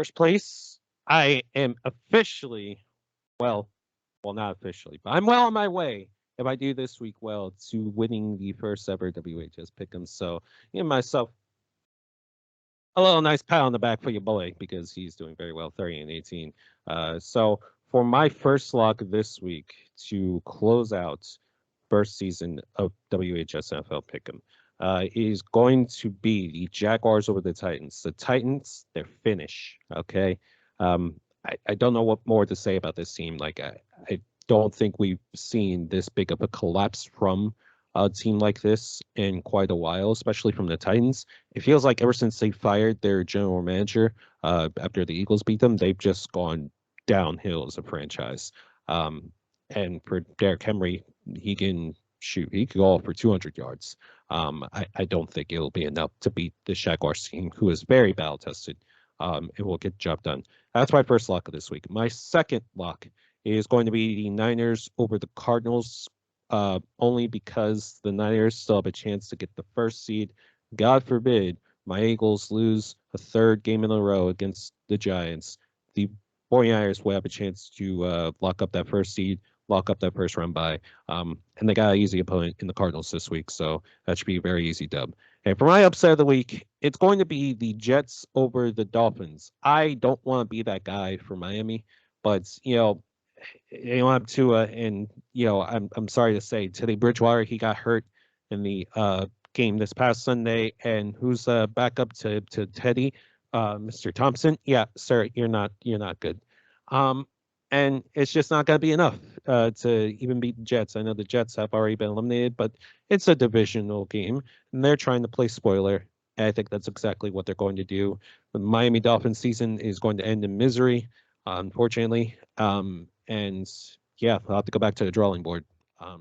first place. I am officially, well, not officially, but I'm well on my way. If I do this week well, to winning the first ever WHS Pick'em. So, give myself a little nice pat on the back for your boy because he's doing very well, 30 and 18. So for my first lock this week to close out first season of WHS NFL Pick'em, is going to be the Jaguars over the Titans. The Titans, they're finished. Okay. I don't know what more to say about this team. Like I don't think we've seen this big of a collapse from a team like this in quite a while, especially from the Titans. It feels like ever since they fired their general manager after the Eagles beat them, they've just gone downhill as a franchise. And for Derrick Henry, he can shoot. He could go for 200 yards. I don't think it'll be enough to beat the Jaguars team, who is very battle tested. It will get the job done. That's my first lock of this week. My second lock is going to be the Niners over the Cardinals, only because the Niners still have a chance to get the first seed. God forbid my Eagles lose a third game in a row against the Giants. The 49ers will have a chance to lock up that first seed, lock up that first round bye. And they got an easy opponent in the Cardinals this week, so that should be a very easy dub. And for my upset of the week, it's going to be the Jets over the Dolphins. I don't want to be that guy for Miami, but they don't have Tua, and I'm sorry to say, Teddy Bridgewater, he got hurt in the game this past Sunday, and who's back up to Teddy, Mr. Thompson? Yeah, sir, you're not good. And it's just not going to be enough to even beat the Jets. I know the Jets have already been eliminated, but it's a divisional game, and they're trying to play spoiler. And I think that's exactly what they're going to do. The Miami Dolphins season is going to end in misery, unfortunately. And yeah, I'll have to go back to the drawing board. All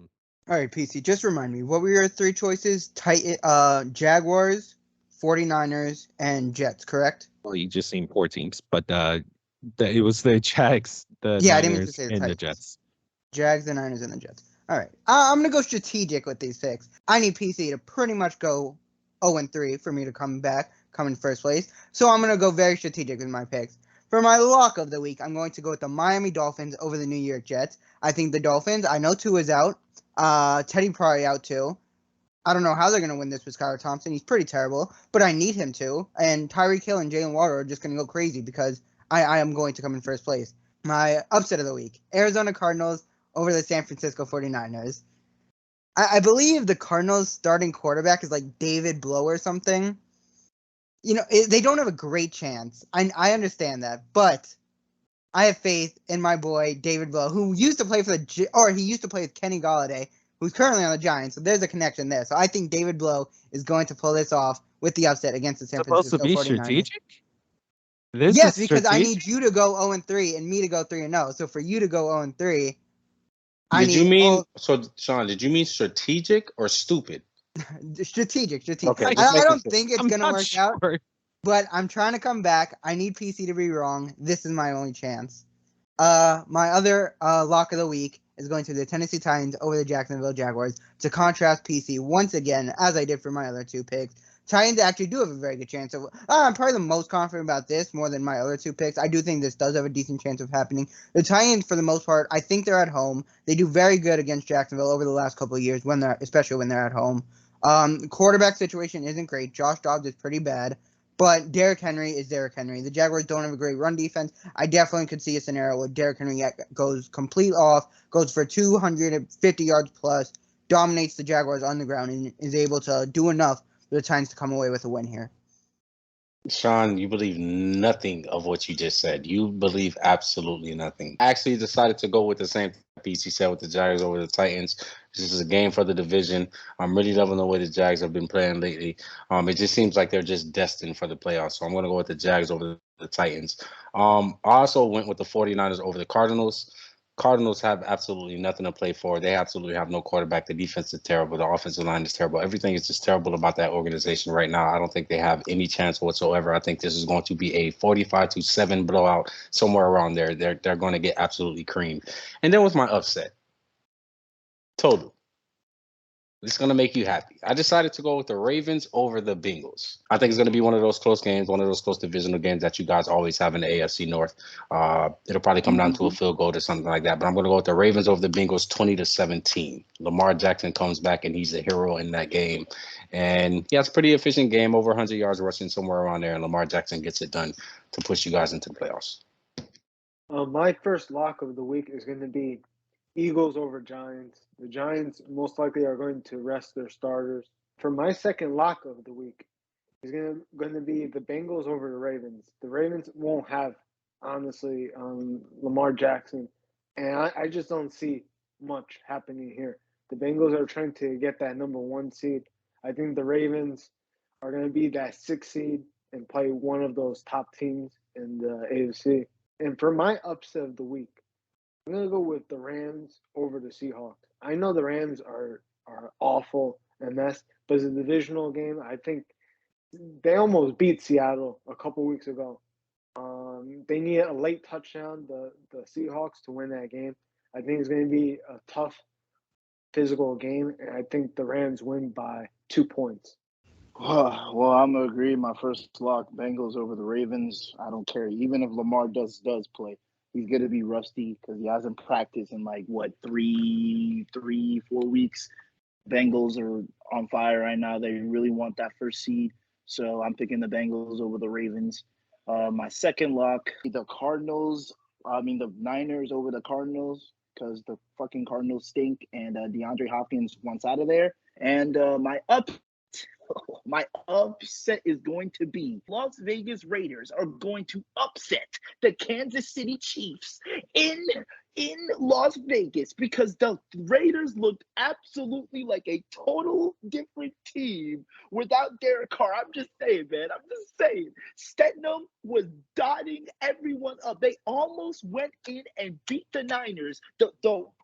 right, PC, just remind me, what were your three choices? Jaguars, 49ers, and Jets, correct? Well, you just named four teams, but it was the Jags, the Yeah, I didn't mean to Niners, say the and the Titans. Jets. Jags, the Niners, and the Jets. All right. I'm going to go strategic with these picks. I need PC to pretty much go 0-3 for me to come in first place. So I'm going to go very strategic with my picks. For my lock of the week, I'm going to go with the Miami Dolphins over the New York Jets. I think the Dolphins, I know Tua is out. Teddy probably out too. I don't know how they're going to win this with Skylar Thompson. He's pretty terrible, but I need him to. And Tyreek Hill and Jalen Waddle are just going to go crazy because I am going to come in first place. My upset of the week, Arizona Cardinals over the San Francisco 49ers. I believe the Cardinals starting quarterback is like David Blow or something. They don't have a great chance. I understand that, but I have faith in my boy David Blow, who used to play he used to play with Kenny Golladay, who's currently on the Giants. So there's a connection there. So I think David Blow is going to pull this off with the upset against the San Francisco 49ers. Supposed to be strategic? Yes, because I need you to go 0-3 and me to go 3-0. So for you to go 0-3, Sean, did you mean strategic or stupid? Strategic. Okay, I don't think it's going to work out, but I'm trying to come back. I need PC to be wrong. This is my only chance. My other lock of the week is going to the Tennessee Titans over the Jacksonville Jaguars to contrast PC once again, as I did for my other two picks. Titans actually do have a very good chance of. I'm probably the most confident about this more than my other two picks. I do think this does have a decent chance of happening. The Titans, for the most part, I think they're at home. They do very good against Jacksonville over the last couple of years, especially when they're at home. Quarterback situation isn't great. Josh Dobbs is pretty bad, but Derrick Henry is Derrick Henry. The Jaguars don't have a great run defense. I definitely could see a scenario where Derrick Henry goes complete off, goes for 250 yards plus, dominates the Jaguars on the ground, and is able to do enough for the Titans to come away with a win here. Sean, you believe nothing of what you just said. You believe absolutely nothing. I actually decided to go with the same piece you said with the Jags over the Titans. This is a game for the division. I'm really loving the way the Jags have been playing lately. It just seems like they're just destined for the playoffs. So I'm going to go with the Jags over the Titans. I also went with the 49ers over the Cardinals. Cardinals have absolutely nothing to play for. They absolutely have no quarterback. The defense is terrible. The offensive line is terrible. Everything is just terrible about that organization right now. I don't think they have any chance whatsoever. I think this is going to be a 45-7 blowout, somewhere around there. They're going to get absolutely creamed. And then with my upset, Tolu. It's going to make you happy. I decided to go with the Ravens over the Bengals. I think it's going to be one of those close games, one of those close divisional games that you guys always have in the AFC North. It'll probably come down to a field goal or something like that. But I'm going to go with the Ravens over the Bengals 20-17. Lamar Jackson comes back, and he's a hero in that game. And, yeah, it's a pretty efficient game, over 100 yards rushing, somewhere around there. And Lamar Jackson gets it done to push you guys into the playoffs. My first lock of the week is going to be Eagles over Giants. The Giants most likely are going to rest their starters. For my second lock of the week is going to be the Bengals over the Ravens. The Ravens won't have, honestly, Lamar Jackson. And I just don't see much happening here. The Bengals are trying to get that number 1 seed. I think the Ravens are going to be that 6 seed and play one of those top teams in the AFC. And for my upset of the week, I'm going to go with the Rams over the Seahawks. I know the Rams are awful and mess, but it's a divisional game. I think they almost beat Seattle a couple weeks ago. They need a late touchdown, the Seahawks, to win that game. I think it's going to be a tough physical game, and I think the Rams win by 2 points. Well, I'm going to agree. My first lock, Bengals over the Ravens. I don't care. Even if Lamar does play, he's going to be rusty because he hasn't practiced in 3-4 weeks. Bengals are on fire right now. They really want that first seed. So I'm picking the Bengals over the Ravens. My second lock, the Niners over the Cardinals because the fucking Cardinals stink and DeAndre Hopkins wants out of there. And my upset is going to be Las Vegas Raiders are going to upset the Kansas City Chiefs in Las Vegas because the Raiders looked absolutely like a total different team without Derek Carr. I'm just saying, man. Stidham was dotting everyone up. They almost went in and beat the Niners, the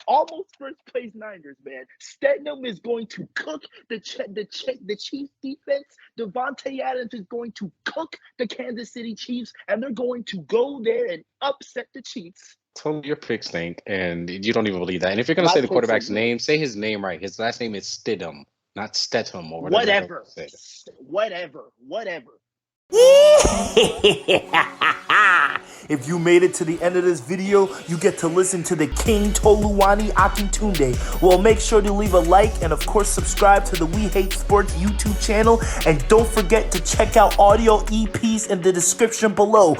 almost first place Niners, man. Stidham is going to cook the Chiefs defense. Devontae Adams is going to cook the Kansas City Chiefs, and they're going to go there and upset the Chiefs. Tell me your picks stink, and you don't even believe that. And if you're going to say the quarterback's name, say his name right. His last name is Stidham, not Stetham or whatever. Whatever. If you made it to the end of this video, you get to listen to the King Toluwani Akintunde. Well, make sure to leave a like and of course subscribe to the We Hate Sports YouTube channel. And don't forget to check out audio EPs in the description below.